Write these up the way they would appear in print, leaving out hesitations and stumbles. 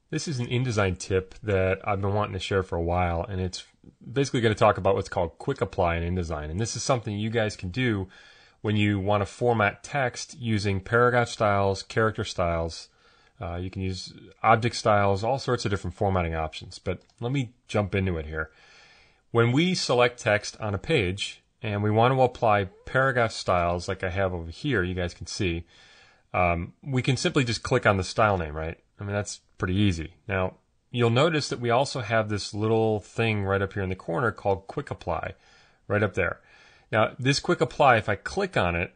This is an InDesign tip that I've been wanting to share for a while, and it's basically going to talk about what's called quick apply in InDesign. And this is something you guys can do when you want to format text using paragraph styles, character styles. You can use object styles, all sorts of different formatting options. But let me jump into it here. When we select text on a page and we want to apply paragraph styles like I have over here, you guys can see, we can simply just click on the style name, right? I mean, that's pretty easy. Now, you'll notice that we also have this little thing right up here in the corner called quick apply, right up there. Now, this quick apply, if I click on it,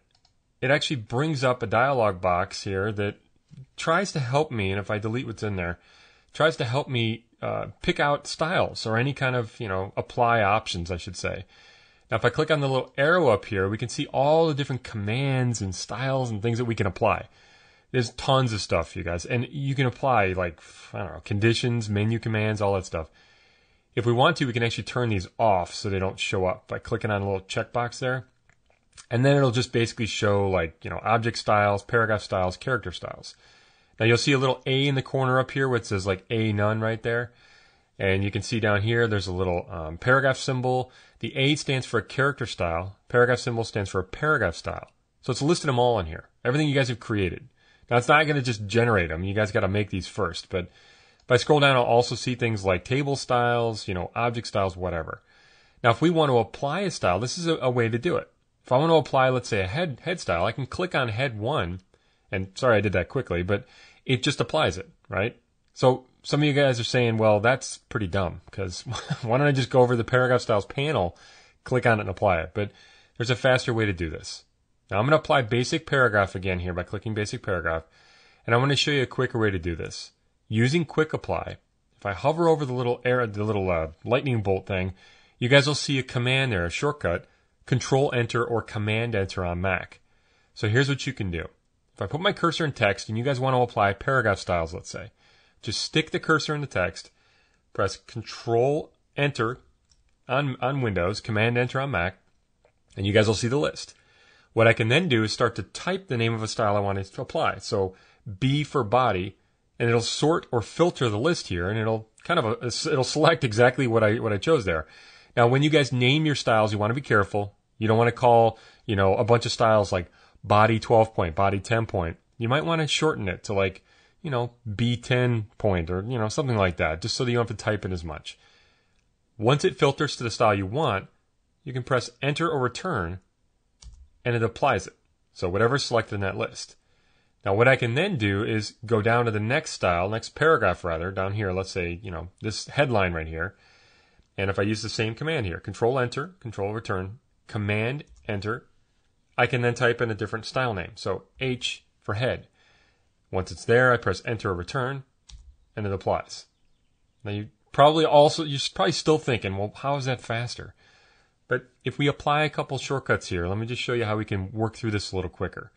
it actually brings up a dialog box here that tries to help me, and if I delete what's in there, tries to help me pick out styles or any kind of, apply options, I should say. Now, if I click on the little arrow up here, we can see all the different commands and styles and things that we can apply. There's tons of stuff, you guys. And you can apply, conditions, menu commands, all that stuff. If we want to, we can actually turn these off so they don't show up by clicking on a little checkbox there. And then it'll just basically show, object styles, paragraph styles, character styles. Now, you'll see a little A in the corner up here where it says, A none right there. And you can see down here, there's a little paragraph symbol. The A stands for a character style. Paragraph symbol stands for a paragraph style. So it's listed them all in here. Everything you guys have created. Now, it's not going to just generate them. You guys got to make these first. But if I scroll down, I'll also see things like table styles, object styles, whatever. Now, if we want to apply a style, this is a way to do it. If I want to apply, let's say, a head style, I can click on head 1. And sorry I did that quickly, but it just applies it, right? So some of you guys are saying, well, that's pretty dumb, because why don't I just go over the paragraph styles panel, click on it and apply it? But there's a faster way to do this. Now I'm going to apply basic paragraph again here by clicking basic paragraph, and I want to show you a quicker way to do this. Using quick apply, if I hover over the little lightning bolt thing, you guys will see a command there, a shortcut, Control Enter or Command Enter on Mac. So here's what you can do. If I put my cursor in text and you guys want to apply paragraph styles, let's say, just stick the cursor in the text, press Control Enter on Windows, Command Enter on Mac, and you guys will see the list. What I can then do is start to type the name of a style I want to apply. So B for body, and it'll sort or filter the list here, and it'll it'll select exactly what I chose there. Now, when you guys name your styles, you want to be careful. You don't want to call, a bunch of styles like body 12 point, body 10 point. You might want to shorten it to B10 point or, something like that, just so that you don't have to type in as much. Once it filters to the style you want, you can press Enter or Return, and it applies it. So whatever's selected in that list. Now what I can then do is go down to the next style, next paragraph rather, down here, let's say, this headline right here. And if I use the same command here, Control Enter, Control Return, Command Enter, I can then type in a different style name. So H for head. Once it's there, I press Enter or Return, and it applies. Now you're probably still thinking, well, how is that faster? But if we apply a couple shortcuts here, let me just show you how we can work through this a little quicker.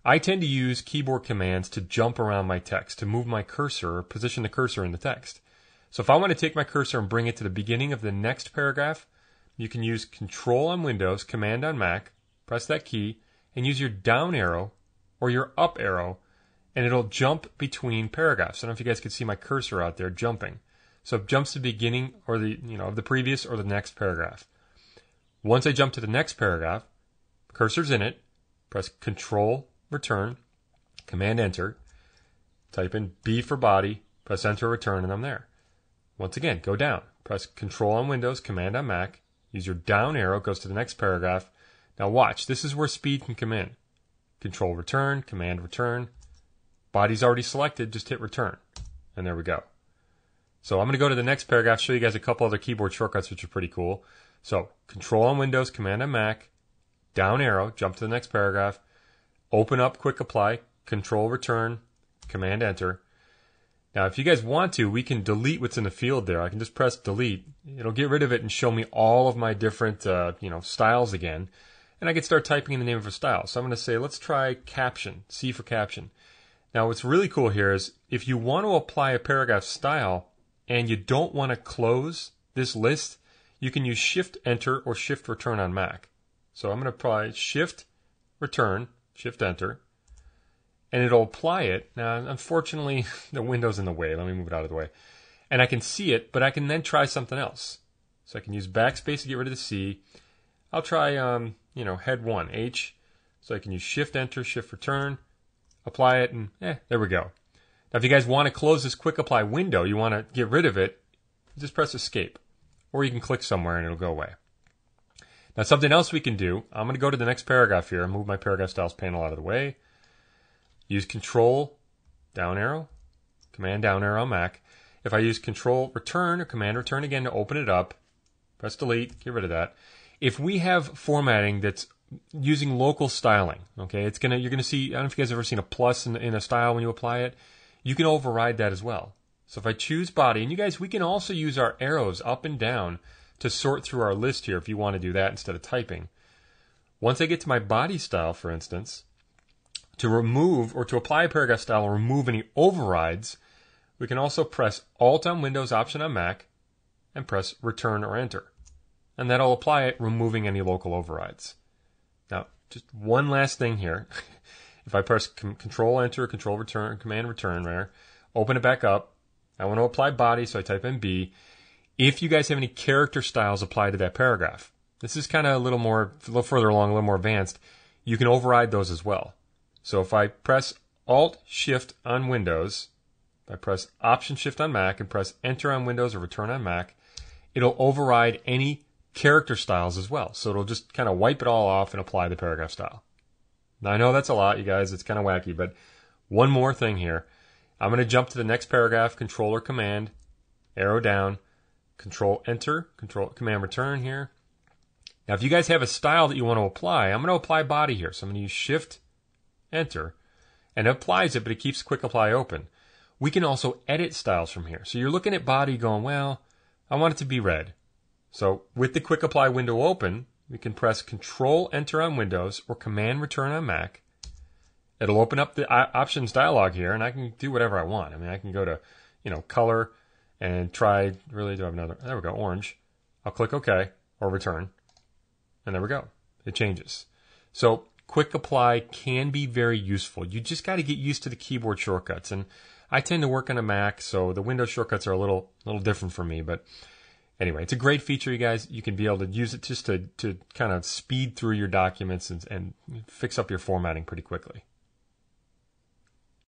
I tend to use keyboard commands to jump around my text, to move my cursor or position the cursor in the text. So if I want to take my cursor and bring it to the beginning of the next paragraph, you can use Control on Windows, Command on Mac, press that key, and use your down arrow or your up arrow, and it'll jump between paragraphs. I don't know if you guys can see my cursor out there jumping. So it jumps to the beginning or of the previous or the next paragraph. Once I jump to the next paragraph, cursor's in it, press Control, Return, Command Enter, type in B for body, press Enter, Return, and I'm there. Once again, go down, press Control on Windows, Command on Mac, use your down arrow, goes to the next paragraph. Now watch, this is where speed can come in. Control Return, Command Return, body's already selected, just hit Return, and there we go. So I'm going to go to the next paragraph, show you guys a couple other keyboard shortcuts which are pretty cool. So Control on Windows, Command on Mac, down arrow, jump to the next paragraph, open up Quick Apply, Control Return, Command Enter. Now if you guys want to, we can delete what's in the field there. I can just press delete. It'll get rid of it and show me all of my different styles again. And I can start typing in the name of a style. So I'm going to say, let's try caption, C for caption. Now what's really cool here is if you want to apply a paragraph style and you don't want to close this list, you can use Shift Enter or Shift Return on Mac. So I'm going to apply Shift Return, Shift Enter, and it'll apply it. Now, unfortunately, the window's in the way. Let me move it out of the way. And I can see it, but I can then try something else. So I can use backspace to get rid of the C. I'll try, head 1, H. So I can use Shift Enter, Shift Return, apply it, and there we go. Now, if you guys want to close this Quick Apply window, you want to get rid of it, just press Escape. Or you can click somewhere and it'll go away. Now, something else we can do, I'm going to go to the next paragraph here and move my Paragraph Styles panel out of the way. Use Control down arrow, Command down arrow on Mac. If I use Control Return or Command Return again to open it up, press Delete, get rid of that. If we have formatting that's using local styling, okay, you're gonna see. I don't know if you guys have ever seen a plus in a style when you apply it. You can override that as well. So if I choose body, and you guys, we can also use our arrows up and down to sort through our list here if you want to do that instead of typing. Once I get to my body style, for instance, to remove or to apply a paragraph style or remove any overrides, we can also press Alt on Windows, Option on Mac, and press Return or Enter. And that'll apply it, removing any local overrides. Now, just one last thing here. If I press Control Enter, Control Return, Command Return there, open it back up. I want to apply body, so I type in B. If you guys have any character styles applied to that paragraph, this is kind of a little further along, a little more advanced, you can override those as well. So if I press Alt Shift on Windows, if I press Option Shift on Mac and press Enter on Windows or Return on Mac, it'll override any character styles as well. So it'll just kind of wipe it all off and apply the paragraph style. Now I know that's a lot, you guys. It's kind of wacky, but one more thing here. I'm going to jump to the next paragraph, Control or Command, arrow down, Control Enter, Command Return here. Now if you guys have a style that you want to apply, I'm going to apply body here. So I'm going to use Shift Enter, and it applies it, but it keeps Quick Apply open. We can also edit styles from here. So you're looking at body going, well, I want it to be red. So with the Quick Apply window open, we can press Control Enter on Windows or Command Return on Mac. It'll open up the options dialog here, and I can do whatever I want. I mean, I can go to, color and try, really do I have another, there we go, orange. I'll click OK or Return, and there we go. It changes. So Quick Apply can be very useful. You just got to get used to the keyboard shortcuts. And I tend to work on a Mac, so the Windows shortcuts are a little different for me. But anyway, it's a great feature, you guys. You can be able to use it just to kind of speed through your documents and fix up your formatting pretty quickly.